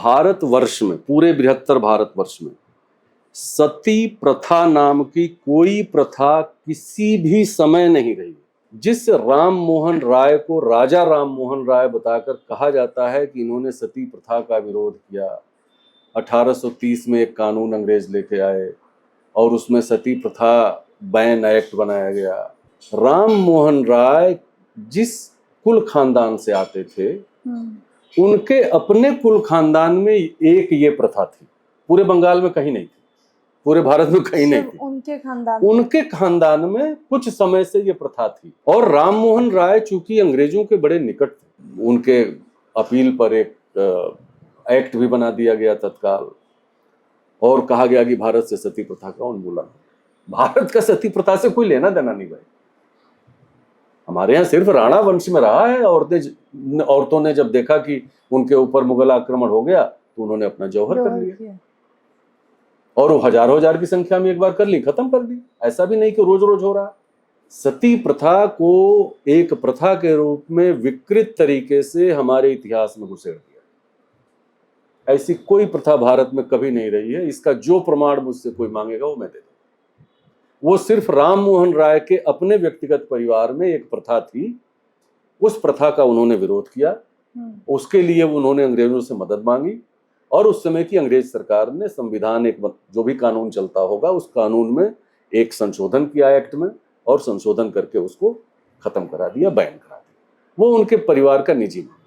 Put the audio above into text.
भारतवर्ष में, पूरे बृहत्तर भारतवर्ष में सती प्रथा नाम की कोई प्रथा किसी भी समय नहीं रही। जिस राम मोहन राय को राजा राम मोहन राय बताकर कहा जाता है कि इन्होंने सती प्रथा का विरोध किया, 1830 में एक कानून अंग्रेज लेके आए और उसमें सती प्रथा बैन एक्ट बनाया गया। राम मोहन राय जिस कुल खानदान से आते थे, उनके अपने कुल खानदान में एक ये प्रथा थी, पूरे बंगाल में कहीं नहीं थी, पूरे भारत में कहीं नहीं थी। उनके खानदान में कुछ समय से ये प्रथा थी। और राम मोहन राय चूंकि अंग्रेजों के बड़े निकट थे, उनके अपील पर एक एक्ट भी बना दिया गया तत्काल और कहा गया कि भारत से सती प्रथा का उन्मूलन। भारत का सती प्रथा से कोई लेना देना नहीं भाई। हमारे यहाँ सिर्फ राणा वंश में रहा है। औरतों ने जब देखा कि उनके ऊपर मुगल आक्रमण हो गया तो उन्होंने अपना जौहर कर लिया और वो हजारों हजार की संख्या में एक बार कर ली, खत्म कर दी। ऐसा भी नहीं कि रोज रोज हो रहा। सती प्रथा को एक प्रथा के रूप में विकृत तरीके से हमारे इतिहास में घुसेड़ दिया। ऐसी कोई प्रथा भारत में कभी नहीं रही है। इसका जो प्रमाण मुझसे कोई मांगेगा वो मैं दे दूंगा। वो सिर्फ राम मोहन राय के अपने व्यक्तिगत परिवार में एक प्रथा थी, उस प्रथा का उन्होंने विरोध किया, उसके लिए उन्होंने अंग्रेजों से मदद मांगी और उस समय की अंग्रेज सरकार ने संविधान, एक जो भी कानून चलता होगा उस कानून में एक संशोधन किया एक्ट में, और संशोधन करके उसको खत्म करा दिया, बैन करा दिया। वो उनके परिवार का निजी मामला।